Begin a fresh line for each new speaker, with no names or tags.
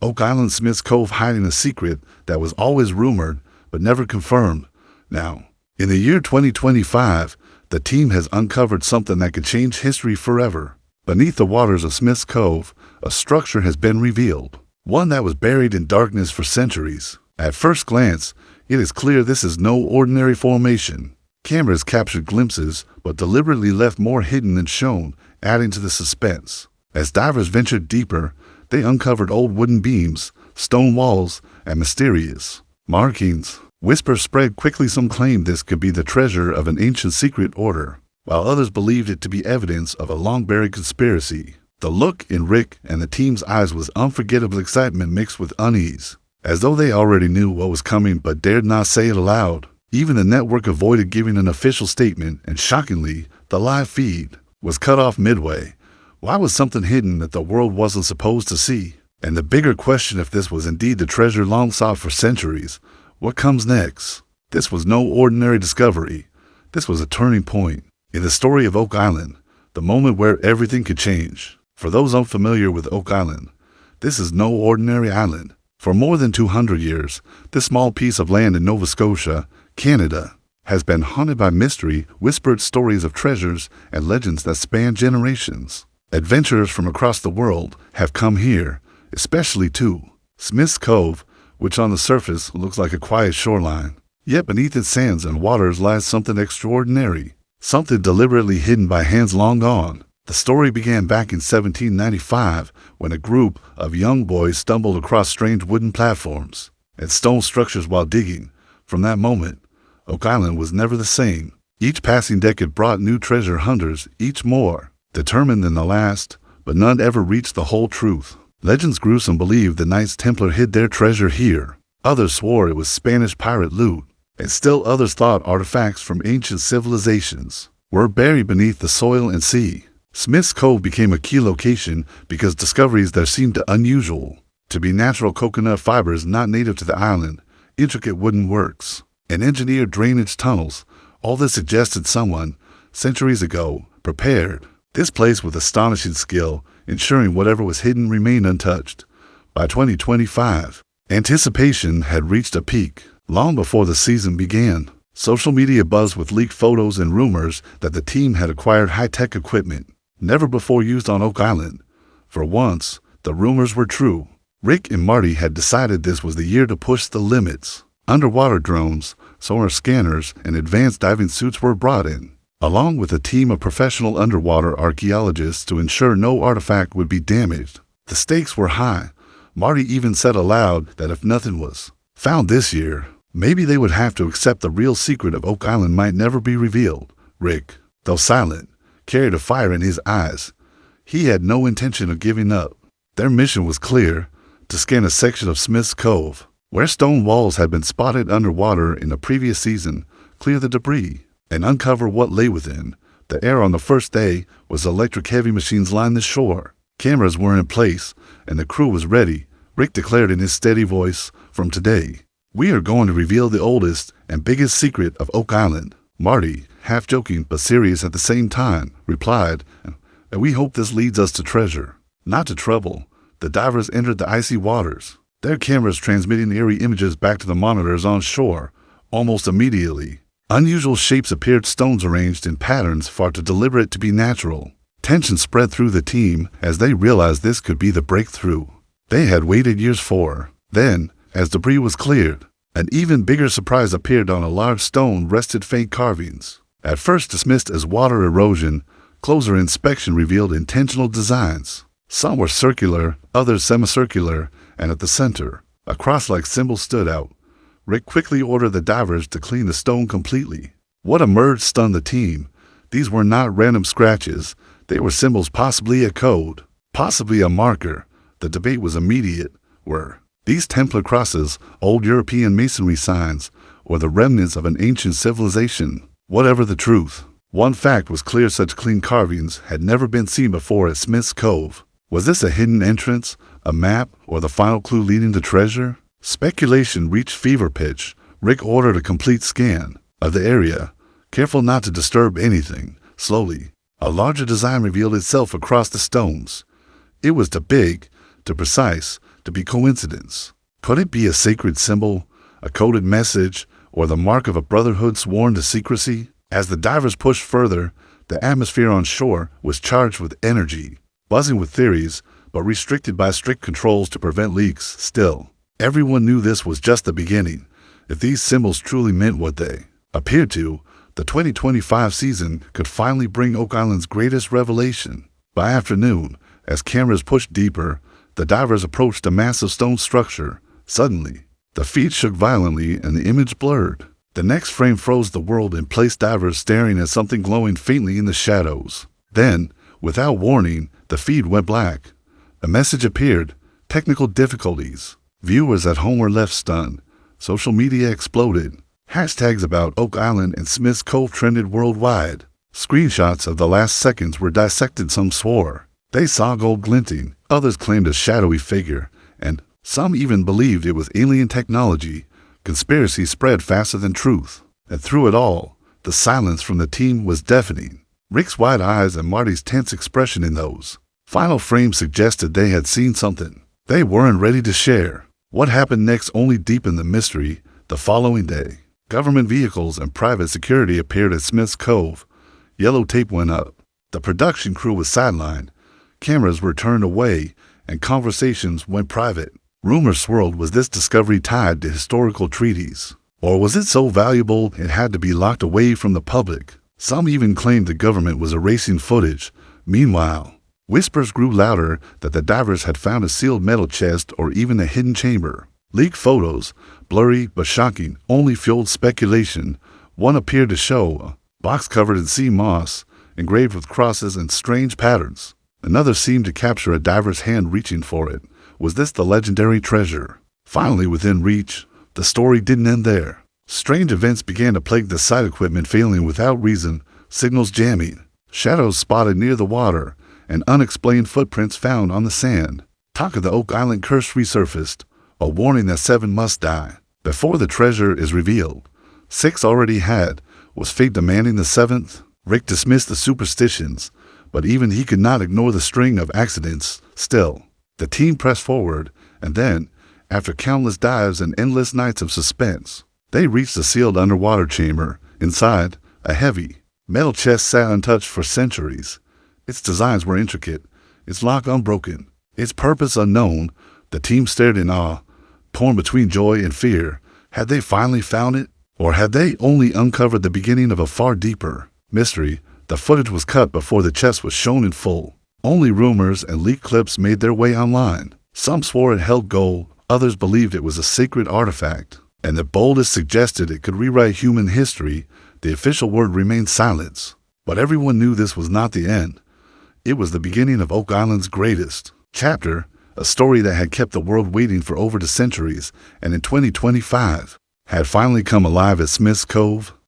Oak Island Smith's Cove hiding a secret that was always rumored but never confirmed. Now, in the year 2025, the team has uncovered something that could change history forever. Beneath the waters of Smith's Cove, a structure has been revealed, one that was buried in darkness for centuries. At first glance, it is clear this is no ordinary formation. Cameras captured glimpses, but deliberately left more hidden than shown, adding to the suspense. As divers ventured deeper, they uncovered old wooden beams, stone walls, and mysterious markings. Whispers spread quickly. Some claimed this could be the treasure of an ancient secret order, while others believed it to be evidence of a long-buried conspiracy. The look in Rick and the team's eyes was unforgettable excitement mixed with unease, as though they already knew what was coming but dared not say it aloud. Even the network avoided giving an official statement, and shockingly, the live feed was cut off midway. Why was something hidden that the world wasn't supposed to see? And the bigger question, if this was indeed the treasure long sought for centuries, what comes next? This was no ordinary discovery. This was a turning point in the story of Oak Island, the moment where everything could change. For those unfamiliar with Oak Island, this is no ordinary island. For more than 200 years, this small piece of land in Nova Scotia, Canada, has been haunted by mystery, whispered stories of treasures, and legends that span generations. Adventurers from across the world have come here, especially to Smith's Cove, which on the surface looks like a quiet shoreline. Yet beneath its sands and waters lies something extraordinary, something deliberately hidden by hands long gone. The story began back in 1795 when a group of young boys stumbled across strange wooden platforms and stone structures while digging. From that moment, Oak Island was never the same. Each passing decade brought new treasure hunters, each more determined than the last, but none ever reached the whole truth. Legends grew. Some believed the Knights Templar hid their treasure here. Others swore it was Spanish pirate loot, and still others thought artifacts from ancient civilizations were buried beneath the soil and sea. Smith's Cove became a key location because discoveries there seemed unusual to be natural coconut fibers not native to the island, intricate wooden works, and engineered drainage tunnels. All this suggested someone, centuries ago, prepared this place with astonishing skill, ensuring whatever was hidden remained untouched. By 2025, anticipation had reached a peak. Long before the season began, social media buzzed with leaked photos and rumors that the team had acquired high-tech equipment never before used on Oak Island. For once, the rumors were true. Rick and Marty had decided this was the year to push the limits. Underwater drones, sonar scanners, and advanced diving suits were brought in, along with a team of professional underwater archaeologists to ensure no artifact would be damaged. The stakes were high. Marty even said aloud that if nothing was found this year, maybe they would have to accept the real secret of Oak Island might never be revealed. Rick, though silent, carried a fire in his eyes. He had no intention of giving up. Their mission was clear: to scan a section of Smith's Cove, where stone walls had been spotted underwater in the previous season, clear the debris, and uncover what lay within. The air on the first day was electric. Heavy machines lined the shore. Cameras were in place, and the crew was ready. Rick declared in his steady voice, "From today, we are going to reveal the oldest and biggest secret of Oak Island." Marty, half joking but serious at the same time, replied, "And we hope this leads us to treasure, not to trouble." The divers entered the icy waters, their cameras transmitting eerie images back to the monitors on shore. Almost immediately, unusual shapes appeared, stones arranged in patterns far too deliberate to be natural. Tension spread through the team as they realized this could be the breakthrough they had waited years for. Then, as debris was cleared, an even bigger surprise appeared. On a large stone rested faint carvings. At first dismissed as water erosion, closer inspection revealed intentional designs. Some were circular, others semicircular, and at the center, a cross-like symbol stood out. Rick quickly ordered the divers to clean the stone completely. What emerged stunned the team. These were not random scratches. They were symbols, possibly a code, possibly a marker. The debate was immediate. Were these Templar crosses, old European masonry signs, or the remnants of an ancient civilization? Whatever the truth, one fact was clear: such clean carvings had never been seen before at Smith's Cove. Was this a hidden entrance, a map, or the final clue leading to treasure? Speculation reached fever pitch. Rick ordered a complete scan of the area, careful not to disturb anything. Slowly, a larger design revealed itself across the stones. It was too big, too precise, to be coincidence. Could it be a sacred symbol, a coded message, or the mark of a brotherhood sworn to secrecy? As the divers pushed further, the atmosphere on shore was charged with energy, buzzing with theories, but restricted by strict controls to prevent leaks. Still, everyone knew this was just the beginning. If these symbols truly meant what they appeared to, the 2025 season could finally bring Oak Island's greatest revelation. By afternoon, as cameras pushed deeper, the divers approached a massive stone structure. Suddenly, the feed shook violently and the image blurred. The next frame froze the world and placed divers staring at something glowing faintly in the shadows. Then, without warning, the feed went black. A message appeared: technical difficulties. Viewers at home were left stunned. Social media exploded. Hashtags about Oak Island and Smith's Cove trended worldwide. Screenshots of the last seconds were dissected. Some swore they saw gold glinting, others claimed a shadowy figure, and some even believed it was alien technology. Conspiracy spread faster than truth. And through it all, the silence from the team was deafening. Rick's wide eyes and Marty's tense expression in those final frames suggested they had seen something they weren't ready to share. What happened next only deepened the mystery. The following day, government vehicles and private security appeared at Smith's Cove. Yellow tape went up. The production crew was sidelined. Cameras were turned away, and conversations went private. Rumors swirled. Was this discovery tied to historical treaties? Or was it so valuable it had to be locked away from the public? Some even claimed the government was erasing footage. Meanwhile, whispers grew louder that the divers had found a sealed metal chest or even a hidden chamber. Leaked photos, blurry but shocking, only fueled speculation. One appeared to show a box covered in sea moss, engraved with crosses and strange patterns. Another seemed to capture a diver's hand reaching for it. Was this the legendary treasure? Finally within reach, the story didn't end there. Strange events began to plague the site, equipment failing without reason, signals jamming, shadows spotted near the water, and unexplained footprints found on the sand. Talk of the Oak Island curse resurfaced, a warning that 7 must die before the treasure is revealed. 6 already had. Was fate demanding the 7th? Rick dismissed the superstitions, but even he could not ignore the string of accidents. Still, the team pressed forward, and then, after countless dives and endless nights of suspense, they reached a sealed underwater chamber. Inside, a heavy metal chest sat untouched for centuries. Its designs were intricate, its lock unbroken, its purpose unknown. The team stared in awe, torn between joy and fear. Had they finally found it? Or had they only uncovered the beginning of a far deeper mystery? The footage was cut before the chest was shown in full. Only rumors and leaked clips made their way online. Some swore it held gold, others believed it was a sacred artifact, and the boldest suggested it could rewrite human history. The official word remained silence. But everyone knew this was not the end. It was the beginning of Oak Island's greatest chapter, a story that had kept the world waiting for over 2 centuries, and in 2025, had finally come alive at Smith's Cove.